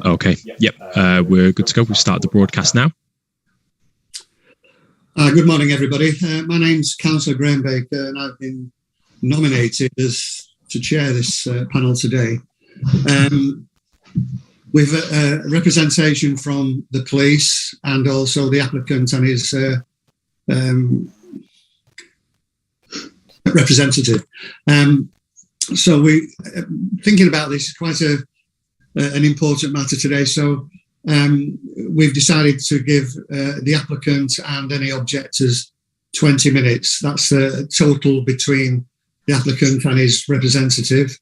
Okay. Yep. We're good to go. We'll start the broadcast now. Good morning, everybody. My name's Councillor Graham Baker, and I've been nominated to chair this panel today. With representation from the police and also the applicant and his representative. So we thinking about this is quite an important matter today. So we've decided to give the applicant and any objectors 20 minutes. That's the total between the applicant and his representative.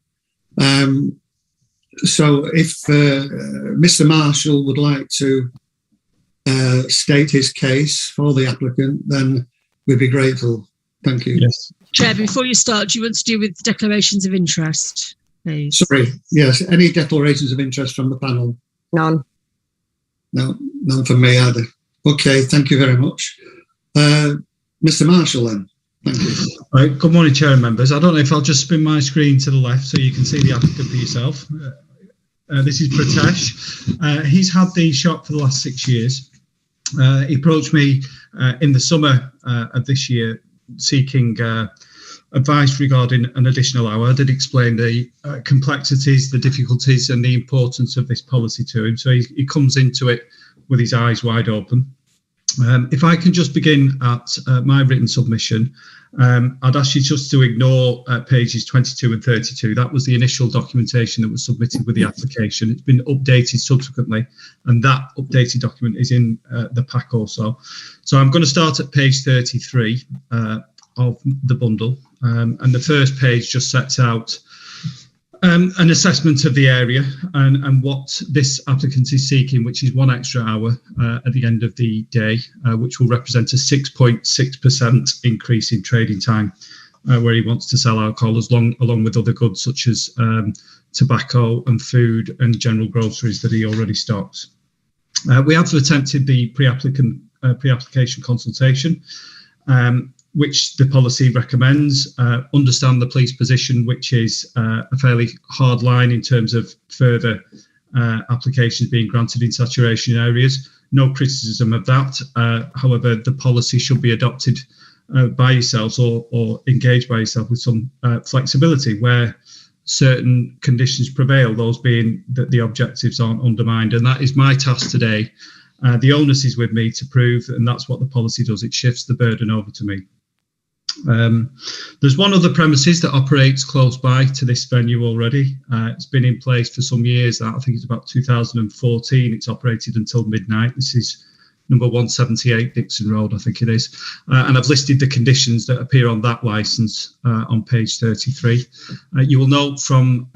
So if Mr. Marshall would like to state his case for the applicant, then we'd be grateful. Thank you. Yes. Chair, before you start, do you want to deal with declarations of interest, please? Sorry, yes. Any declarations of interest from the panel? None. No, none from me either. Okay, thank you very much. Mr. Marshall, then. Thank you. All right, good morning, Chair and members. I don't know if I'll just spin my screen to the left so you can see the applicant for yourself. This is Pratesh. He's had the shop for the last 6 years. He approached me in the summer of this year seeking advice regarding an additional hour. I did explain the complexities, the difficulties and the importance of this policy to him. So he comes into it with his eyes wide open. If I can just begin at my written submission, I'd ask you just to ignore pages 22 and 32. That was the initial documentation that was submitted with the application. It's been updated subsequently, and that updated document is in the pack also. So I'm going to start at page 33 of the bundle, and the first page just sets out an assessment of the area and what this applicant is seeking, which is 1 extra hour at the end of the day, which will represent a 6.6% increase in trading time, where he wants to sell alcohol along with other goods such as tobacco and food and general groceries that he already stocks. We have attempted the pre-application consultation, which the policy recommends. Understand the police position, which is a fairly hard line in terms of further applications being granted in saturation areas. No criticism of that. However, the policy should be adopted by yourselves or engaged by yourself with some flexibility where certain conditions prevail, those being that the objectives aren't undermined. And that is my task today. The onus is with me to prove, and that's what the policy does. It shifts the burden over to me. There's one other premises that operates close by to this venue already. It's been in place for some years. I think it's about 2014. It's operated until midnight. This is number 178 Dixon Road, I think it is. And I've listed the conditions that appear on that licence on page 33. You will note from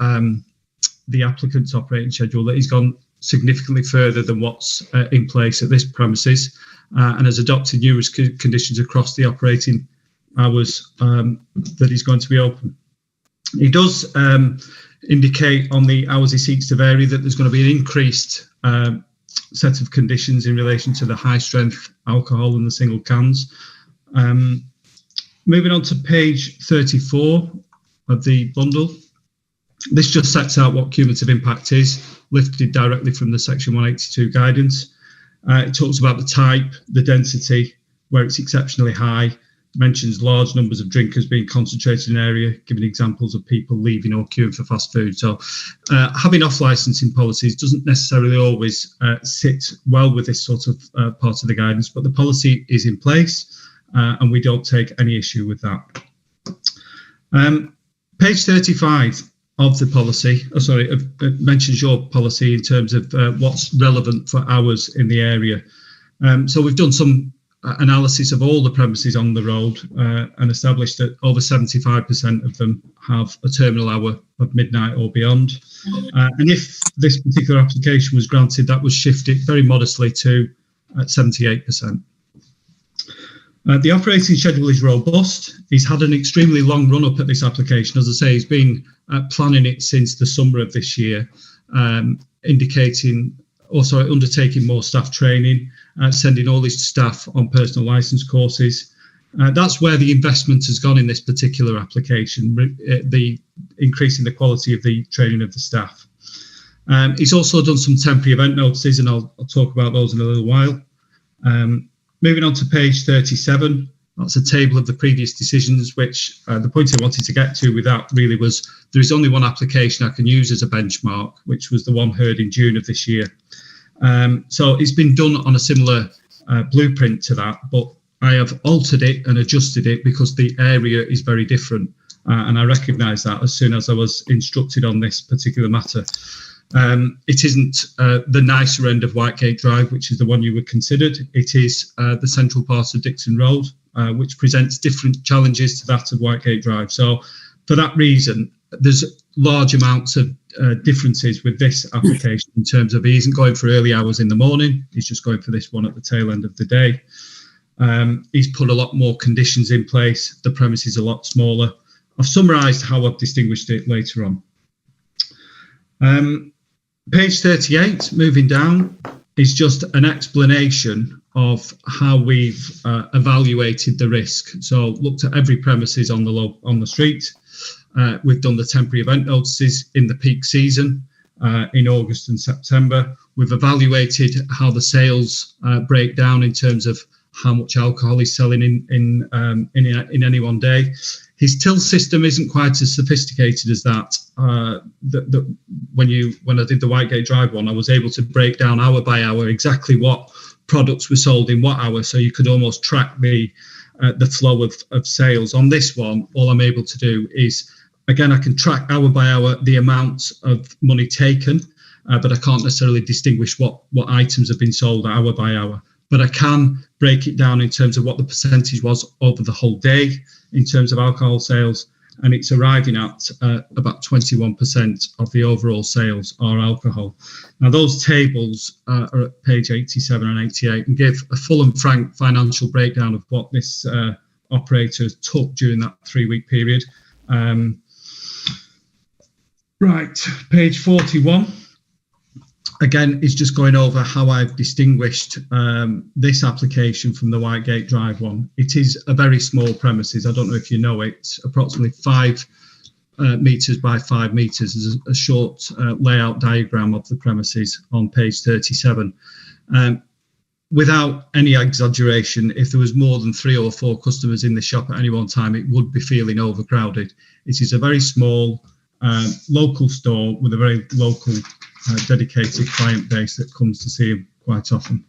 the applicant's operating schedule that he's gone significantly further than what's in place at this premises and has adopted numerous conditions across the operating hours that he's going to be open. He does indicate on the hours he seeks to vary that there's going to be an increased set of conditions in relation to the high strength alcohol and the single cans. Moving on to page 34 of the bundle. This just sets out what cumulative impact is, lifted directly from the section 182 guidance. It talks about the type, the density, where it's exceptionally high, mentions large numbers of drinkers being concentrated in an area, giving examples of people leaving or queuing for fast food. So having off-licensing policies doesn't necessarily always sit well with this sort of part of the guidance, but the policy is in place and we don't take any issue with that. Page 35 of the policy, mentions your policy in terms of what's relevant for hours in the area. So we've done some analysis of all the premises on the road and established that over 75% of them have a terminal hour of midnight or beyond. And if this particular application was granted, that would shift it very modestly to 78%. The operating schedule is robust. He's had an extremely long run up at this application. As I say, he's been planning it since the summer of this year, undertaking more staff training, sending all his staff on personal licence courses. That's where the investment has gone in this particular application, the increasing the quality of the training of the staff. He's also done some temporary event notices, and I'll talk about those in a little while. Moving on to page 37, that's a table of the previous decisions, which the point I wanted to get to with that really was there is only one application I can use as a benchmark, which was the one heard in June of this year. So it's been done on a similar blueprint to that, but I have altered it and adjusted it because the area is very different. And I recognise that as soon as I was instructed on this particular matter. It isn't the nicer end of Whitegate Drive, which is the one you were considered. It is the central part of Dixon Road, which presents different challenges to that of Whitegate Drive. So for that reason, there's large amounts of differences with this application in terms of he isn't going for early hours in the morning. He's just going for this one at the tail end of the day. He's put a lot more conditions in place. The premise is a lot smaller. I've summarised how I've distinguished it later on. Page 38, moving down, is just an explanation of how we've evaluated the risk. So looked at every premises on the street. We've done the temporary event notices in the peak season in August and September. We've evaluated how the sales break down in terms of how much alcohol he's selling in any one day. His till system isn't quite as sophisticated as that. When I did the Whitegate Drive one, I was able to break down hour by hour exactly what products were sold in what hour, so you could almost track the flow of sales. On this one, all I'm able to do is, again, I can track hour by hour the amount of money taken, but I can't necessarily distinguish what items have been sold hour by hour. But I can break it down in terms of what the percentage was over the whole day in terms of alcohol sales, and it's arriving at about 21% of the overall sales are alcohol. Now, those tables are at page 87 and 88 and give a full and frank financial breakdown of what this operator took during that 3-week period. Right, page 41. Again, is just going over how I've distinguished this application from the Whitegate Drive one. It is a very small premises. I don't know if you know it. It's approximately 5 metres by 5 metres. There's a short layout diagram of the premises on page 37. Without any exaggeration, if there was more than 3 or 4 customers in the shop at any one time, it would be feeling overcrowded. It is a very small local store with a very local dedicated client base that comes to see him quite often.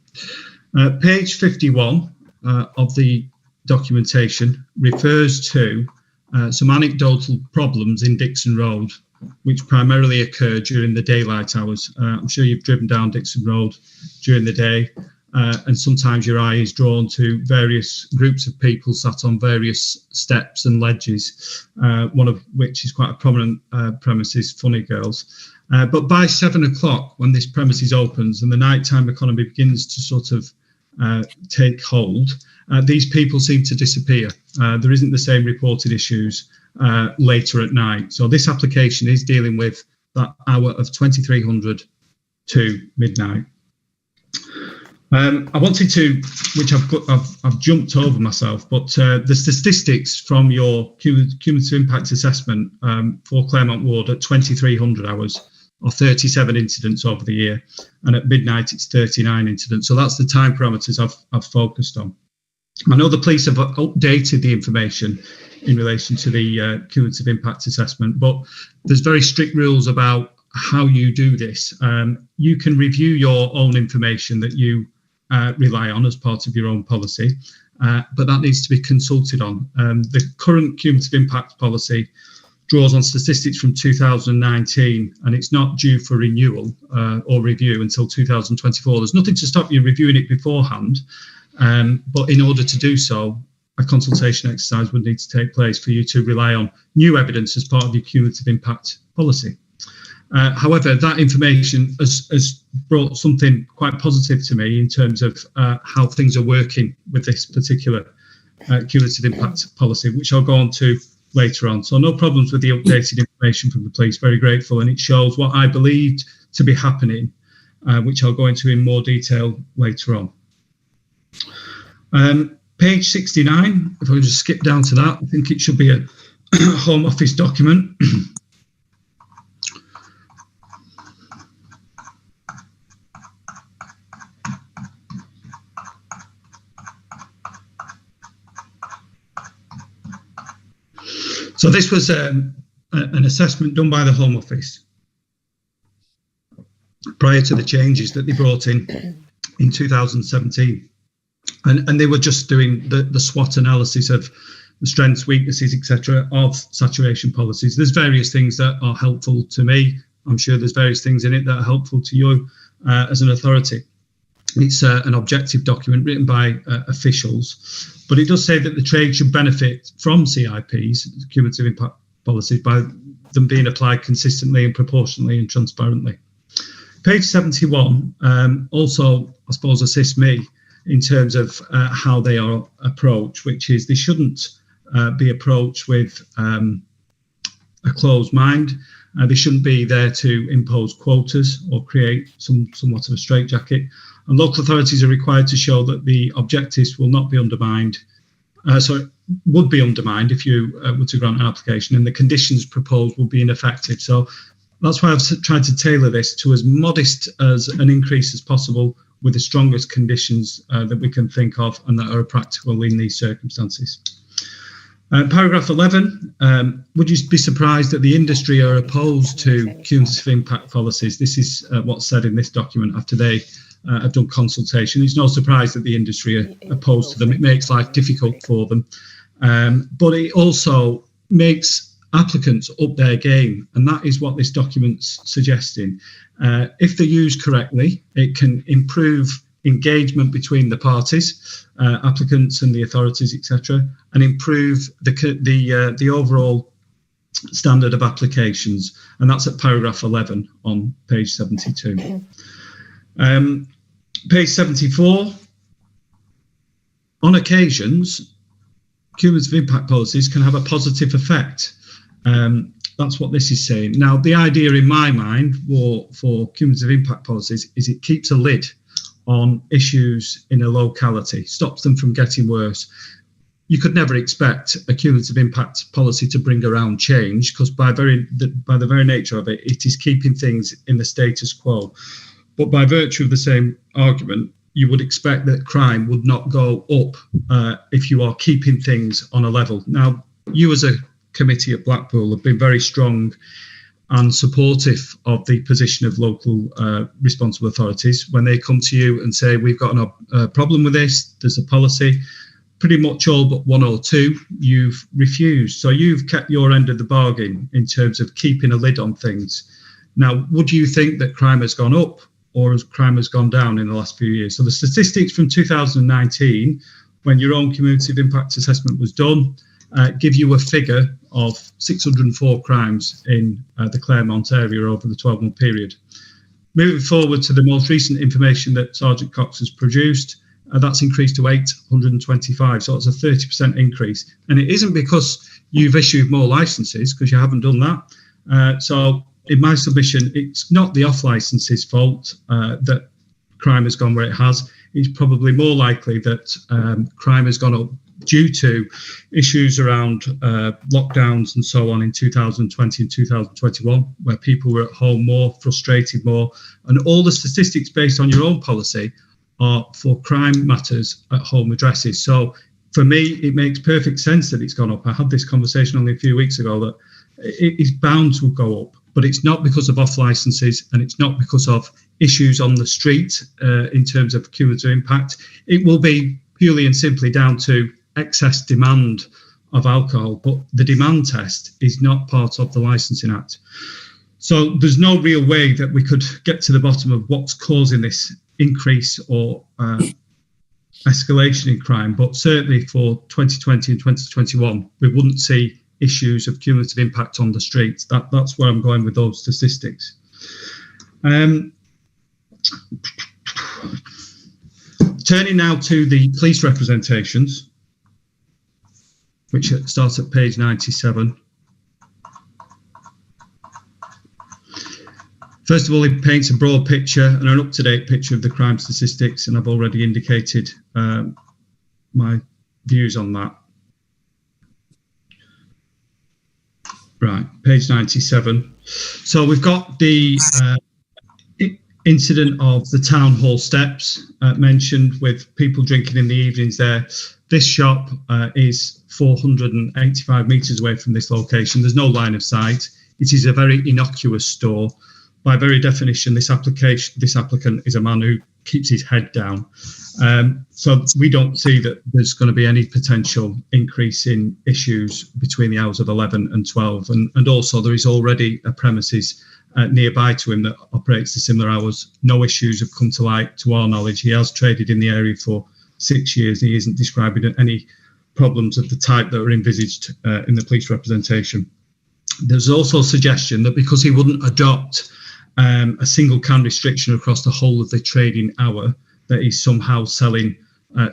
Page 51 of the documentation refers to some anecdotal problems in Dixon Road, which primarily occur during the daylight hours. I'm sure you've driven down Dixon Road during the day, and sometimes your eye is drawn to various groups of people sat on various steps and ledges, one of which is quite a prominent premises, Funny Girls. But by 7 o'clock, when this premises opens and the nighttime economy begins to sort of take hold, these people seem to disappear. There isn't the same reported issues later at night. So this application is dealing with that hour of 2300 to midnight. I wanted to, which I've jumped over myself, but the statistics from your cumulative impact assessment for Claremont Ward at 2300 hours or 37 incidents over the year, and at midnight it's 39 incidents. So that's the time parameters I've focused on. I know the police have updated the information in relation to the cumulative impact assessment, but there's very strict rules about how you do this. You can review your own information that you rely on as part of your own policy, but that needs to be consulted on. The current cumulative impact policy draws on statistics from 2019, and it's not due for renewal or review until 2024. There's nothing to stop you reviewing it beforehand, but in order to do so, a consultation exercise would need to take place for you to rely on new evidence as part of your cumulative impact policy. However, that information has brought something quite positive to me in terms of how things are working with this particular cumulative impact policy, which I'll go on to later on. So no problems with the updated information from the police, very grateful, and it shows what I believed to be happening, which I'll go into in more detail later on. Page 69, if I can just skip down to that, I think it should be a Home Office document. So this was an assessment done by the Home Office prior to the changes that they brought in 2017. And they were just doing the SWOT analysis of the strengths, weaknesses, etc. of saturation policies. There's various things that are helpful to me. I'm sure there's various things in it that are helpful to you as an authority. It's an objective document written by officials, but it does say that the trade should benefit from CIPs, cumulative impact policies, by them being applied consistently and proportionally and transparently. Page 71 also, I suppose, assists me in terms of how they are approached, which is they shouldn't be approached with a closed mind. They shouldn't be there to impose quotas or create somewhat of a straitjacket. And local authorities are required to show that the objectives will not be undermined, would be undermined if you were to grant an application, and the conditions proposed will be ineffective. So that's why I've tried to tailor this to as modest as an increase as possible with the strongest conditions that we can think of and that are practical in these circumstances. Paragraph 11, would you be surprised that the industry are opposed to cumulative impact policies? This is what's said in this document after they have done consultation. It's no surprise that the industry are opposed to them. It makes life difficult for them. But it also makes applicants up their game, and that is what this document's suggesting. If they're used correctly, it can improve engagement between the parties, applicants and the authorities, etc., and improve the overall standard of applications. And that's at paragraph 11 on page 72. Page 74. On occasions, cumulative impact policies can have a positive effect. That's what this is saying. Now, the idea in my mind for cumulative impact policies is it keeps a lid on issues in a locality, stops them from getting worse. You could never expect a cumulative impact policy to bring around change, because by the very nature of it, it is keeping things in the status quo. But by virtue of the same argument, you would expect that crime would not go up if you are keeping things on a level. Now, you as a committee at Blackpool have been very strong and supportive of the position of local responsible authorities. When they come to you and say, we've got a problem with this, there's a policy, pretty much all but one or two, you've refused. So you've kept your end of the bargain in terms of keeping a lid on things. Now, would you think that crime has gone up or has crime has gone down in the last few years? So the statistics from 2019, when your own cumulative impact assessment was done, give you a figure of 604 crimes in the Claremont area over the 12-month period. Moving forward to the most recent information that Sergeant Cox has produced, that's increased to 825, so it's a 30% increase. And it isn't because you've issued more licences, because you haven't done that. So in my submission, it's not the off-licences fault that crime has gone where it has. It's probably more likely that crime has gone up due to issues around lockdowns and so on in 2020 and 2021, where people were at home more, frustrated more, and all the statistics based on your own policy are for crime matters at home addresses. So for me, it makes perfect sense that it's gone up. I had this conversation only a few weeks ago that it is bound to go up, but it's not because of off licenses and it's not because of issues on the street in terms of cumulative impact. It will be purely and simply down to excess demand of alcohol, but the demand test is not part of the Licensing Act. So there's no real way that we could get to the bottom of what's causing this increase or escalation in crime, but certainly for 2020 and 2021, we wouldn't see issues of cumulative impact on the streets. That's where I'm going with those statistics. Turning now to the police representations, which starts at page 97. First of all, it paints a broad picture and an up-to-date picture of the crime statistics, and I've already indicated my views on that. Right, page 97. So we've got the incident of the town hall steps mentioned with people drinking in the evenings there. This shop is 485 metres away from this location. There's no line of sight. It is a very innocuous store. By very definition, this applicant is a man who keeps his head down. So we don't see that there's going to be any potential increase in issues between the hours of 11 and 12. And also there is already a premises nearby to him that operates to similar hours. No issues have come to light to our knowledge. He has traded in the area for 6 years. He isn't describing any problems of the type that were envisaged in the police representation. There's also a suggestion that because he wouldn't adopt a single can restriction across the whole of the trading hour, that he's somehow selling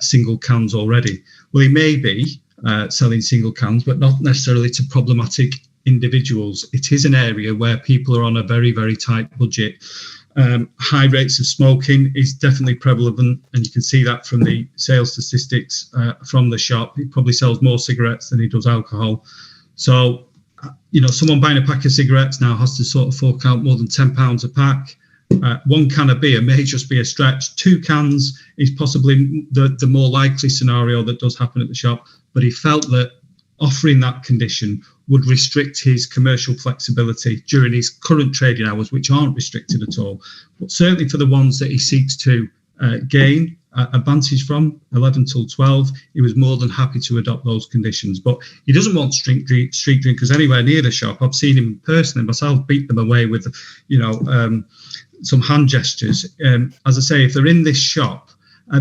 single cans already. Well, he may be selling single cans, but not necessarily to problematic individuals. It is an area where people are on a very, very tight budget. High rates of smoking is definitely prevalent, and you can see that from the sales statistics from the shop. He probably sells more cigarettes than he does alcohol. So, someone buying a pack of cigarettes now has to sort of fork out more than £10 a pack. 1 can of beer may just be a stretch. 2 cans is possibly the more likely scenario that does happen at the shop. But he felt that offering that condition would restrict his commercial flexibility during his current trading hours, which aren't restricted at all. But certainly for the ones that he seeks to gain advantage from, 11 till 12, he was more than happy to adopt those conditions. But he doesn't want street drinkers anywhere near the shop. I've seen him personally myself beat them away with, some hand gestures. As I say, if they're in this shop,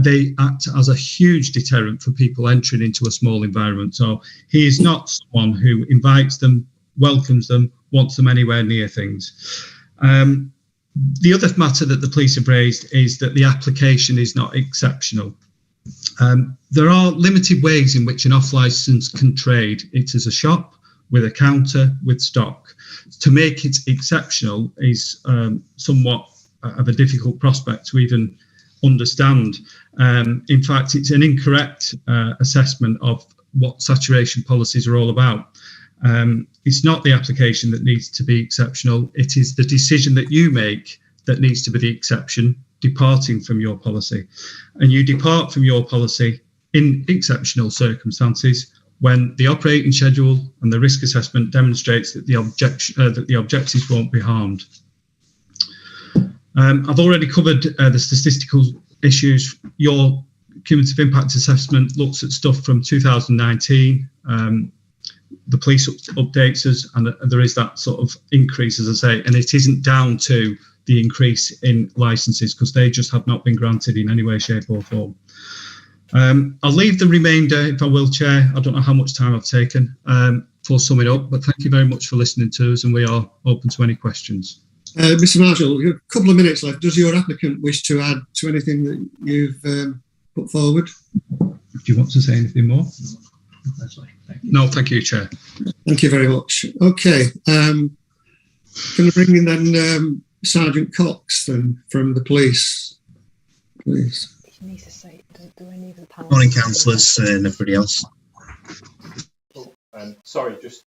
they act as a huge deterrent for people entering into a small environment. So he is not someone who invites them, welcomes them, wants them anywhere near things. The other matter that the police have raised is that the application is not exceptional. There are limited ways in which an off-licence can trade. It is a shop with a counter with stock. To make it exceptional is somewhat of a difficult prospect to even understand. In fact, it's an incorrect assessment of what saturation policies are all about. It's not the application that needs to be exceptional. It is the decision that you make that needs to be the exception, departing from your policy. And you depart from your policy in exceptional circumstances when the operating schedule and the risk assessment demonstrates that the objectives won't be harmed. I've already covered the statistical issues. Your cumulative impact assessment looks at stuff from 2019. The police updates us, and there is that sort of increase, as I say, and it isn't down to the increase in licences because they just have not been granted in any way, shape or form. I'll leave the remainder, if I will, Chair. I don't know how much time I've taken for summing up, but thank you very much for listening to us, and we are open to any questions. Mr. Marshall, a couple of minutes left. Does your applicant wish to add to anything that you've put forward? Do you want to say anything more? That's fine. Thank you. No, thank you, Chair. Thank you very much. Okay. Can I bring in then Sergeant Cox then from the police, please? Morning, councillors and everybody else. Sorry, just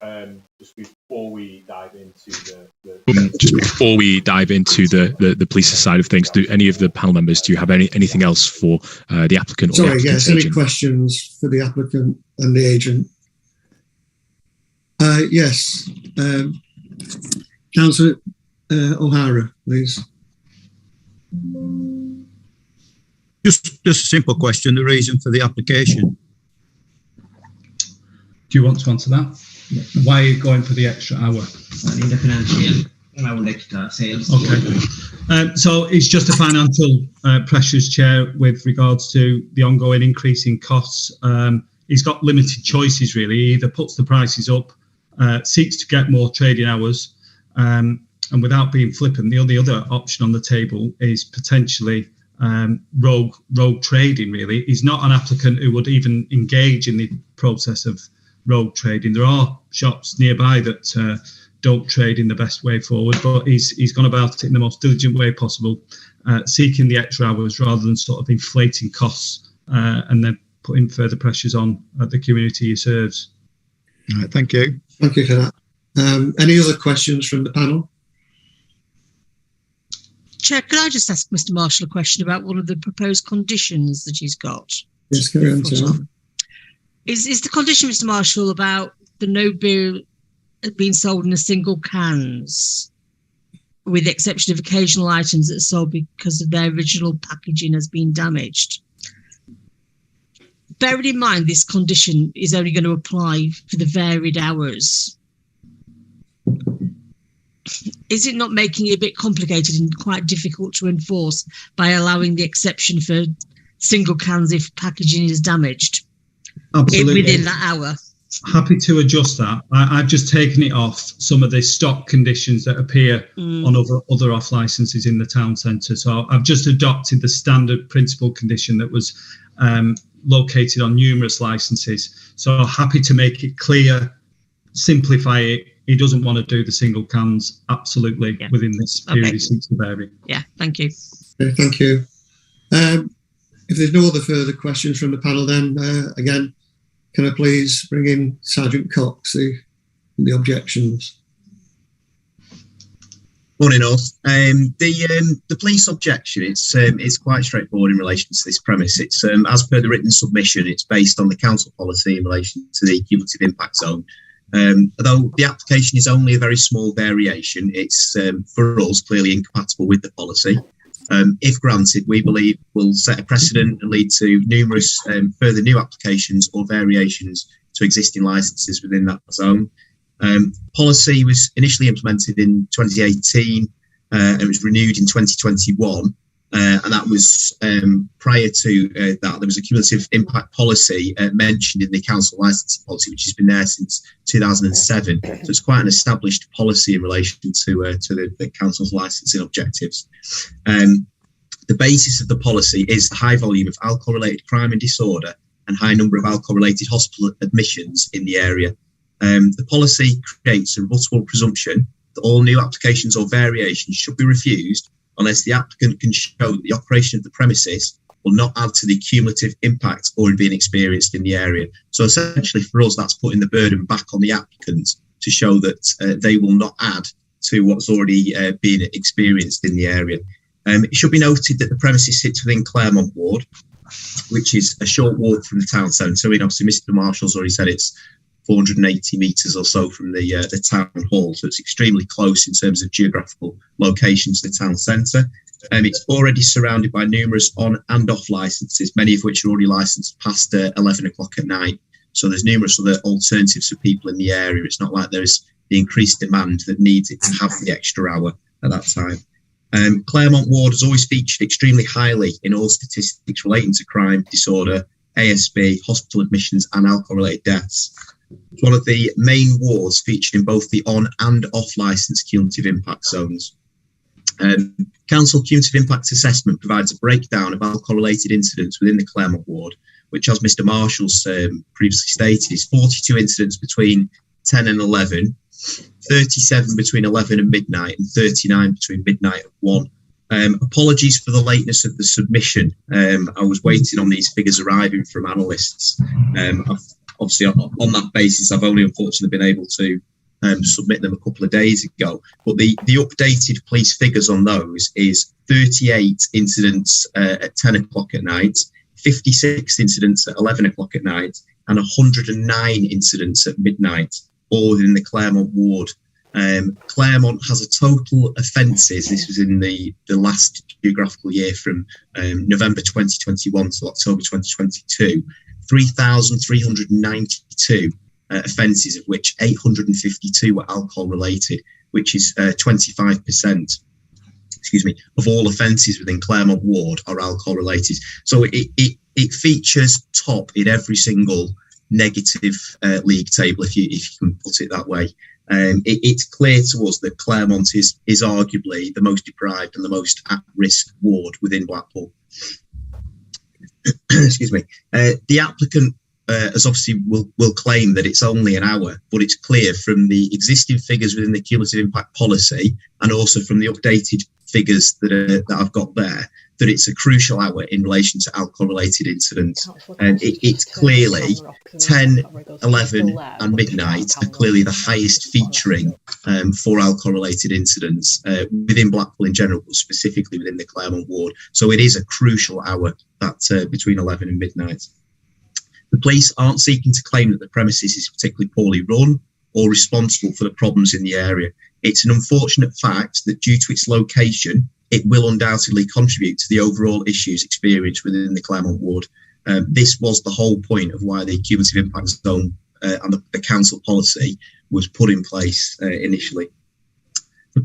before we dive into the police side of things, do any of the panel members, do you have anything else for the applicant? Sorry, or the yes, any agent? questions for the applicant and the agent? Yes, Councillor O'Hara, please. Just a simple question, the reason for the application. Do you want to answer that? Yeah. Why are you going for the extra hour? In the financial, around extra sales. Okay. So it's just a financial pressures, Chair, with regards to the ongoing increase in costs. He's got limited choices, really. He either puts the prices up, seeks to get more trading hours, and without being flippant, the only other option on the table is potentially rogue trading, really. He's not an applicant who would even engage in the process of rogue trading. There are shops nearby that don't trade in the best way forward, but he's gone about it in the most diligent way possible, seeking the extra hours rather than sort of inflating costs and then putting further pressures on the community he serves. All right, thank you. Thank you for that. Any other questions from the panel? Chair, can I just ask Mr. Marshall a question about one of the proposed conditions that he's got? Yes, carry on, Chair. Is the condition, Mr. Marshall, about the no beer being sold in a single cans, with the exception of occasional items that are sold because of their original packaging has been damaged? Bearing in mind this condition is only going to apply for the varied hours, is it not making it a bit complicated and quite difficult to enforce by allowing the exception for single cans if packaging is damaged? Absolutely. Within that hour? Happy to adjust that. I've just taken it off some of the stock conditions that appear on other off licenses in the town centre. So I've just adopted the standard principal condition that was located on numerous licenses. So happy to make it clear, simplify it. He doesn't want to do the single cans, absolutely, within this period. He seeks to vary. Yeah, thank you. Okay, thank you. If there's no other further questions from the panel, then again, can I please bring in Sergeant Cox, the objections? Morning, all. The police objection, it's quite straightforward in relation to this premise. It's as per the written submission, it's based on the council policy in relation to the cumulative impact zone. Although the application is only a very small variation, it's for us clearly incompatible with the policy. If granted, we believe will set a precedent and lead to numerous further new applications or variations to existing licences within that zone. Policy was initially implemented in 2018 and was renewed in 2021. And that was prior to that, there was a cumulative impact policy mentioned in the council licensing policy, which has been there since 2007. So it's quite an established policy in relation to the council's licensing objectives. The basis of the policy is the high volume of alcohol-related crime and disorder and high number of alcohol-related hospital admissions in the area. The policy creates a rebuttable presumption that all new applications or variations should be refused unless the applicant can show that the operation of the premises will not add to the cumulative impact already being experienced in the area. So essentially for us, that's putting the burden back on the applicant to show that they will not add to what's already been experienced in the area. It should be noted that the premises sits within Claremont Ward, which is a short walk from the town centre. I mean, obviously, Mr. Marshall's already said it's 480 metres or so from the town hall, so it's extremely close in terms of geographical locations to the town centre. It's already surrounded by numerous on and off licences, many of which are already licensed past 11 o'clock at night. So there's numerous other alternatives for people in the area. It's not like there's the increased demand that needs it to have the extra hour at that time. Claremont Ward has always featured extremely highly in all statistics relating to crime, disorder, ASB, hospital admissions and alcohol-related deaths. It's one of the main wards featured in both the on and off licence cumulative impact zones. Council cumulative impact assessment provides a breakdown of alcohol-related incidents within the Claremont Ward, which, as Mr. Marshall's previously stated, is 42 incidents between 10 and 11, 37 between 11 and midnight, and 39 between midnight and 1. Apologies for the lateness of the submission. I was waiting on these figures arriving from analysts. Obviously, on that basis, I've only unfortunately been able to submit them a couple of days ago. But the updated police figures on those is 38 incidents at 10 o'clock at night, 56 incidents at 11 o'clock at night, and 109 incidents at midnight, all within the Claremont Ward. Claremont has a total offences, this was in the last geographical year from November 2021 to October 2022, 3,392 offences, of which 852 were alcohol related, which is 25%, of all offences within Claremont Ward are alcohol related. So it features top in every single negative league table, if you can put it that way. It's clear to us that Claremont is arguably the most deprived and the most at-risk ward within Blackpool. Excuse me. The applicant, as obviously will claim that it's only an hour, but it's clear from the existing figures within the cumulative impact policy and also from the updated figures that I've got there that it's a crucial hour in relation to alcohol-related incidents. And it's clearly 10, 11 and midnight are clearly the highest featuring for alcohol-related incidents within Blackpool in general, but specifically within the Claremont ward. So it is a crucial hour, that between 11 and midnight. The police aren't seeking to claim that the premises is particularly poorly run or responsible for the problems in the area. It's an unfortunate fact that due to its location, it will undoubtedly contribute to the overall issues experienced within the Claremont ward. This was the whole point of why the cumulative impact zone and the council policy was put in place initially.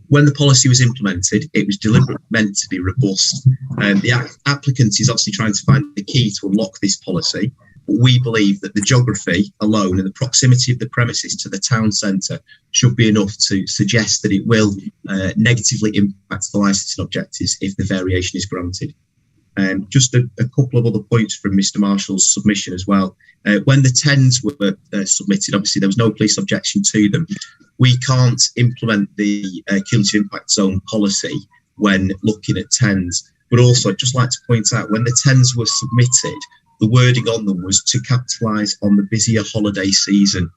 When the policy was implemented, it was deliberately meant to be robust. The applicant is obviously trying to find the key to unlock this policy. But we believe that the geography alone and the proximity of the premises to the town centre should be enough to suggest that it will negatively impact the licensing objectives if the variation is granted. Just a couple of other points from Mr Marshall's submission as well. When the 10s were submitted, obviously there was no police objection to them. We can't implement the cumulative impact zone policy when looking at 10s. But also, I'd just like to point out, when the 10s were submitted, the wording on them was to capitalise on the busier holiday season,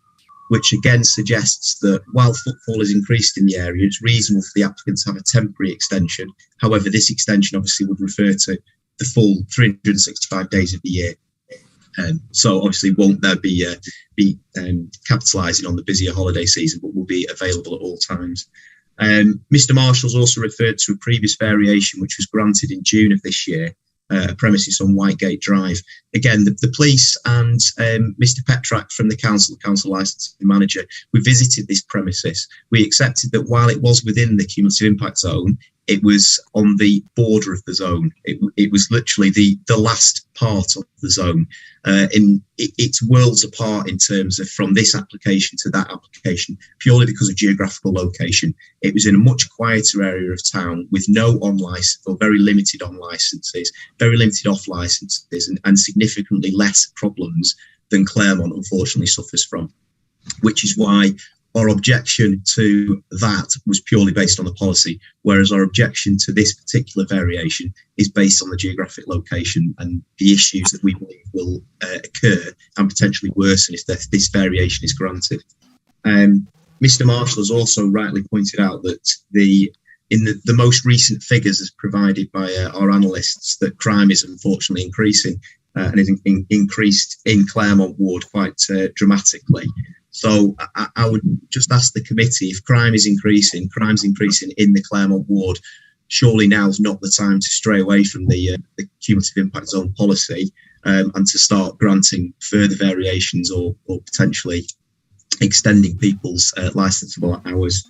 which again suggests that while footfall has increased in the area, it's reasonable for the applicant to have a temporary extension. However, this extension obviously would refer to the full 365 days of the year. So obviously won't there be capitalising on the busier holiday season, but will be available at all times. Mr Marshall's also referred to a previous variation which was granted in June of this year, premises on Whitegate Drive. Again, the police and Mr Petrak from the council licensing manager, we visited this premises. We accepted that while it was within the cumulative impact zone, it was on the border of the zone. It was literally the last part of the zone. It's worlds apart in terms of from this application to that application, purely because of geographical location. It was in a much quieter area of town with no on-license or very limited on-licenses, very limited off-licenses, and significantly less problems than Claremont unfortunately suffers from, which is why our objection to that was purely based on the policy, whereas our objection to this particular variation is based on the geographic location and the issues that we believe will occur and potentially worsen if this variation is granted. Mr Marshall has also rightly pointed out that in the most recent figures as provided by our analysts, that crime is unfortunately increasing and is increased in Claremont ward quite dramatically. So I would just ask the committee, if crime's increasing in the Claremont ward, surely now's not the time to stray away from the cumulative impact zone policy and to start granting further variations or potentially extending people's licensable hours.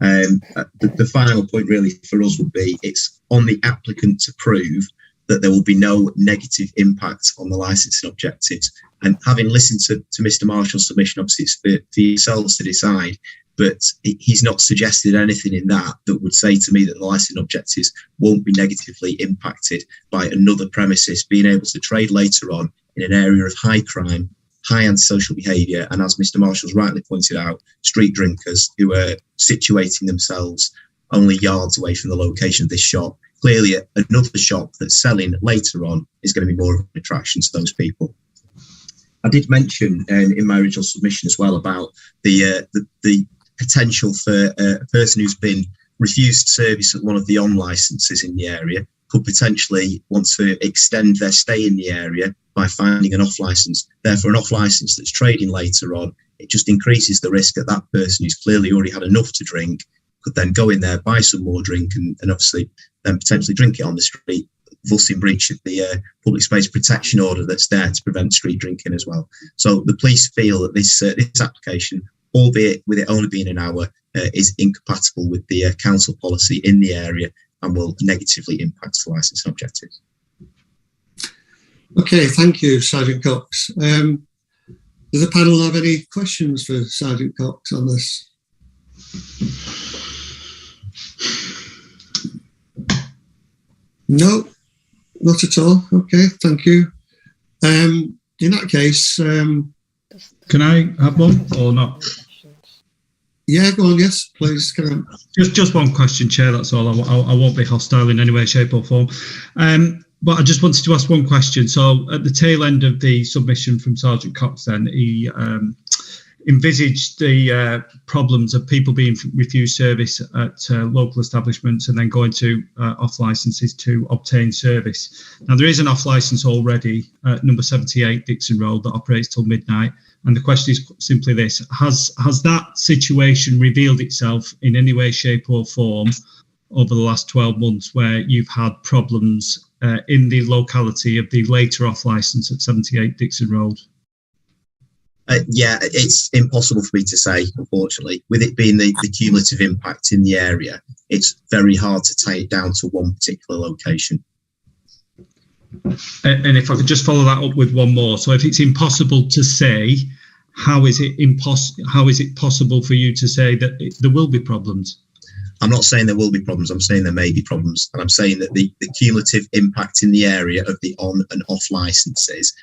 The final point really for us would be it's on the applicant to prove that there will be no negative impact on the licensing objectives. And having listened to Mr Marshall's submission, obviously it's for yourselves to decide, but he's not suggested anything in that would say to me that the licensing objectives won't be negatively impacted by another premises being able to trade later on in an area of high crime, high antisocial behaviour, and as Mr Marshall's rightly pointed out, street drinkers who are situating themselves only yards away from the location of this shop. Clearly, another shop that's selling later on is going to be more of an attraction to those people. I did mention in my original submission as well about the potential for a person who's been refused service at one of the on licences in the area could potentially want to extend their stay in the area by finding an off licence. Therefore, an off licence that's trading later on, it just increases the risk that that person who's clearly already had enough to drink could then go in there, buy some more drink and obviously then potentially drink it on the street, thus in breach of the public space protection order that's there to prevent street drinking as well. So the police feel that this application, albeit with it only being an hour, is incompatible with the council policy in the area and will negatively impact the licensing objectives. Okay, thank you, Sergeant Cox. Does the panel have any questions for Sergeant Cox on this? No, not at all. Okay, thank you. In that case, can I have one or not? Yeah, go on. Yes, please. Can I... Just one question, Chair. That's all. I won't be hostile in any way, shape, or form. But I just wanted to ask one question. So, at the tail end of the submission from Sergeant Cox, then he envisaged the problems of people being refused service at local establishments and then going to off licences to obtain service. Now, there is an off licence already at number 78 Dixon Road that operates till midnight. And the question is simply this: has that situation revealed itself in any way, shape or form over the last 12 months where you've had problems in the locality of the later off licence at 78 Dixon Road? Yeah, it's impossible for me to say, unfortunately. With it being the cumulative impact in the area, it's very hard to tie it down to one particular location. And if I could just follow that up with one more. So if it's impossible to say, how is it possible for you to say that there will be problems? I'm not saying there will be problems. I'm saying there may be problems. And I'm saying that the cumulative impact in the area of the on and off licences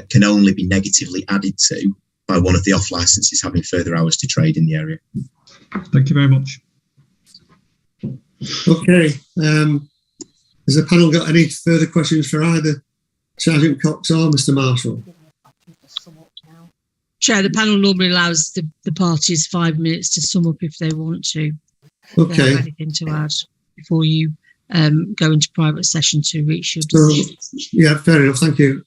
can only be negatively added to by one of the off licences having further hours to trade in the area. Thank you very much. Okay. Has the panel got any further questions for either Sergeant Cox or Mr. Marshall? Chair, the panel normally allows the parties 5 minutes to sum up if they want to. Okay. Anything to add before you go into private session to reach your decision? Yeah, fair enough. Thank you.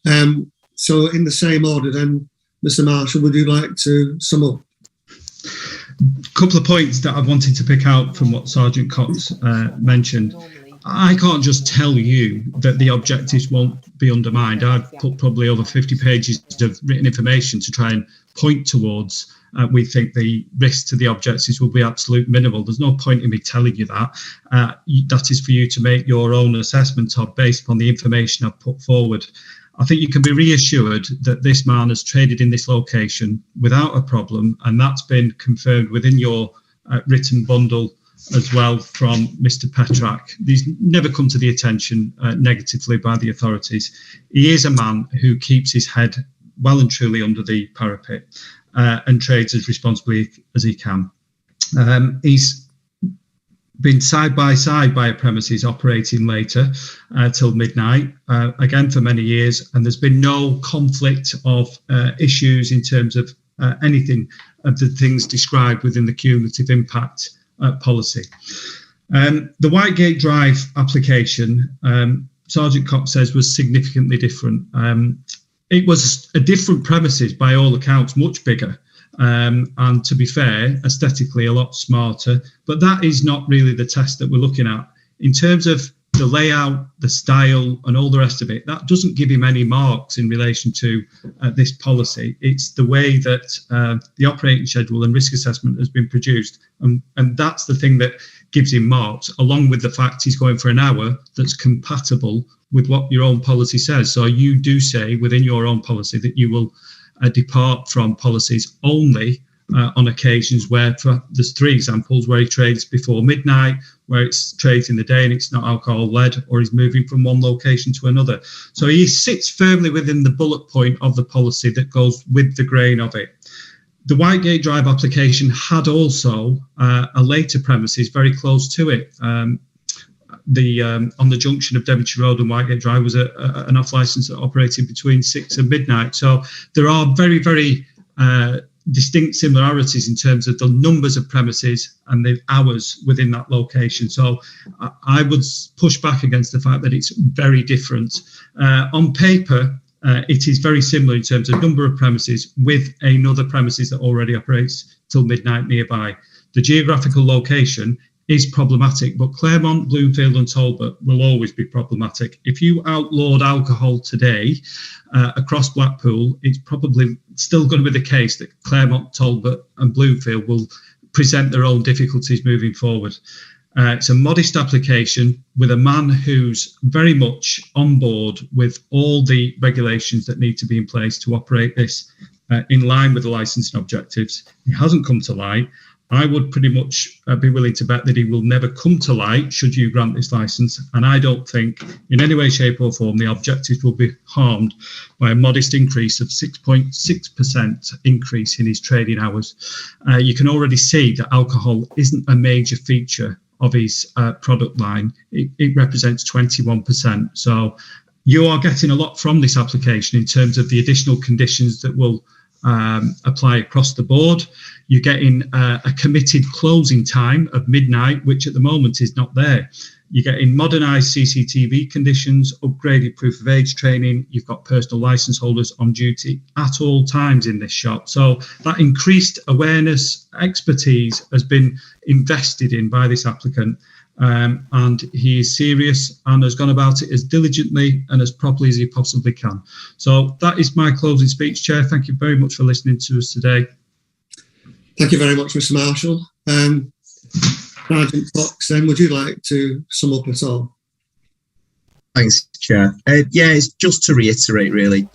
So in the same order then, Mr. Marshall, would you like to sum up? A couple of points that I wanted to pick out from what Sergeant Cox mentioned. I can't just tell you that the objectives won't be undermined. I've put probably over 50 pages of written information to try and point towards we think the risk to the objectives will be absolute minimal. There's no point in me telling you that. That is for you to make your own assessment of based upon the information I've put forward. I think you can be reassured that this man has traded in this location without a problem, and that's been confirmed within your written bundle as well from Mr. Petrak. These never come to the attention negatively by the authorities. He is a man who keeps his head well and truly under the parapet and trades as responsibly as he can. He's been side by side by a premises operating later till midnight, again for many years, and there's been no conflict of issues in terms of anything of the things described within the cumulative impact policy. The Whitegate Drive application, Sergeant Cox says, was significantly different. It was a different premises by all accounts, much bigger. And to be fair, aesthetically a lot smarter, but that is not really the test that we're looking at. In terms of the layout, the style and all the rest of it, that doesn't give him any marks in relation to this policy. It's the way that the operating schedule and risk assessment has been produced. And that's the thing that gives him marks, along with the fact he's going for an hour that's compatible with what your own policy says. So you do say within your own policy that you will depart from policies only on occasions where there's 3 examples where he trades before midnight, where it's trades in the day and it's not alcohol led, or he's moving from one location to another. So he sits firmly within the bullet point of the policy that goes with the grain of it. The Whitegate Drive application had also a later premises very close to it. On the junction of Devonshire Road and Whitegate Drive was an off licence that operated between 6 and midnight. So there are very, very distinct similarities in terms of the numbers of premises and the hours within that location. So I would push back against the fact that it's very different. On paper, it is very similar in terms of number of premises with another premises that already operates till midnight nearby. The geographical location is problematic, but Claremont, Bloomfield and Talbot will always be problematic. If you outlawed alcohol today across Blackpool, it's probably still going to be the case that Claremont, Talbot and Bloomfield will present their own difficulties moving forward. It's a modest application with a man who's very much on board with all the regulations that need to be in place to operate this in line with the licensing objectives. It hasn't come to light. I would pretty much be willing to bet that he will never come to light should you grant this license. And I don't think in any way, shape or form the objectives will be harmed by a modest increase of 6.6% increase in his trading hours. You can already see that alcohol isn't a major feature of his product line. It represents 21%. So you are getting a lot from this application in terms of the additional conditions that will apply across the board. You're getting a committed closing time of midnight, which at the moment is not there. You're getting modernised CCTV conditions, upgraded proof of age training. You've got personal licence holders on duty at all times in this shop. So that increased awareness, expertise has been invested in by this applicant. And he is serious and has gone about it as diligently and as properly as he possibly can. So that is my closing speech, Chair. Thank you very much for listening to us today. Thank you very much, Mr. Marshall. Sergeant Fox, then, would you like to sum up at all? Thanks, Chair. It's just to reiterate, really.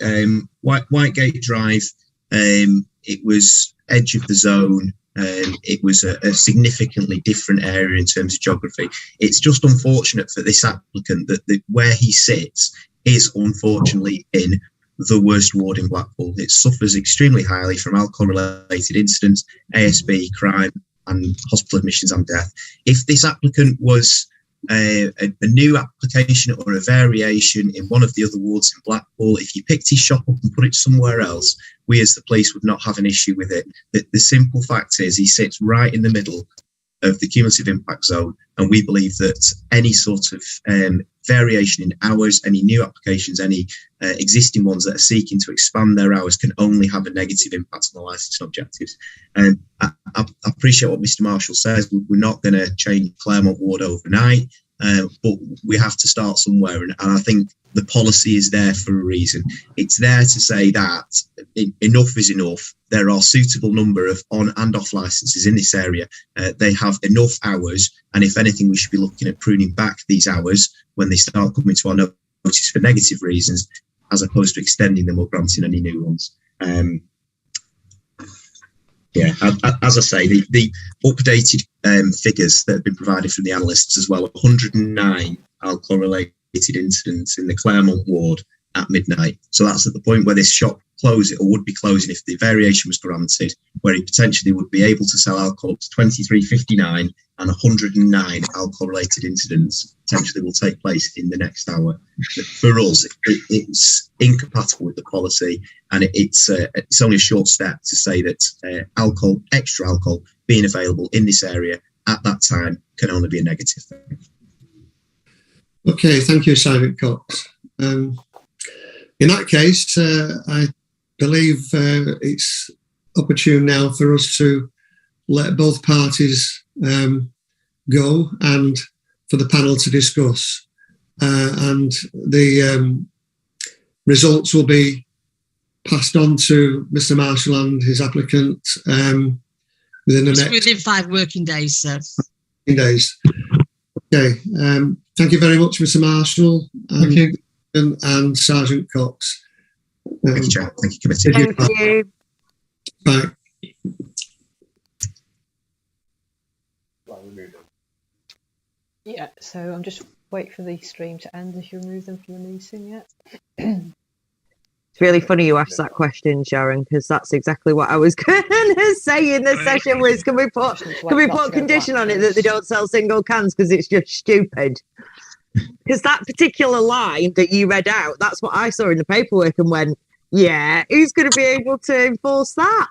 Whitegate Drive, it was edge of the zone. It was a significantly different area in terms of geography. It's just unfortunate for this applicant that where he sits is unfortunately in the worst ward in Blackpool. It suffers extremely highly from alcohol-related incidents, ASB, crime, and hospital admissions and death. If this applicant was a new application or a variation in one of the other wards in Blackpool, if you picked his shop up and put it somewhere else, we as the police would not have an issue with it. The simple fact is he sits right in the middle of the cumulative impact zone, and we believe that any sort of variation in hours, any new applications, any existing ones that are seeking to expand their hours can only have a negative impact on the licensing objectives. And I appreciate what Mr. Marshall says. We're not going to change Claremont Ward overnight, but we have to start somewhere. And I think the policy is there for a reason. It's there to say that enough is enough. There are suitable number of on and off licenses in this area. They have enough hours. And if anything, we should be looking at pruning back these hours when they start coming to our notice for negative reasons, as opposed to extending them or granting any new ones. As I say, the updated figures that have been provided from the analysts as well, 109 alcohol-related incidents in the Claremont ward at midnight. So that's at the point where this shop closes or would be closing if the variation was granted, where he potentially would be able to sell alcohol up to 23.59, and 109 alcohol-related incidents potentially will take place in the next hour. For us, it's incompatible with the policy, and it's only a short step to say that extra alcohol being available in this area at that time can only be a negative thing. Okay, thank you, Sergeant Cox. In that case, I believe it's opportune now for us to let both parties go and for the panel to discuss. And the results will be passed on to Mr. Marshall and his applicant within 5 working days, sir. Days. Okay. Thank you very much, Mr. Marshall. Thank you. And Sergeant Cox. Thank you, Chair. Thank you, Committee. Thank you. Right. Yeah, so I'm just waiting for the stream to end if you remove them from the meeting yet. It's really funny you asked that question, Sharon, because that's exactly what I was going to say in the session was, can we put a condition on it that they don't sell single cans because it's just stupid? Because that particular line that you read out, that's what I saw in the paperwork and went, yeah, who's going to be able to enforce that?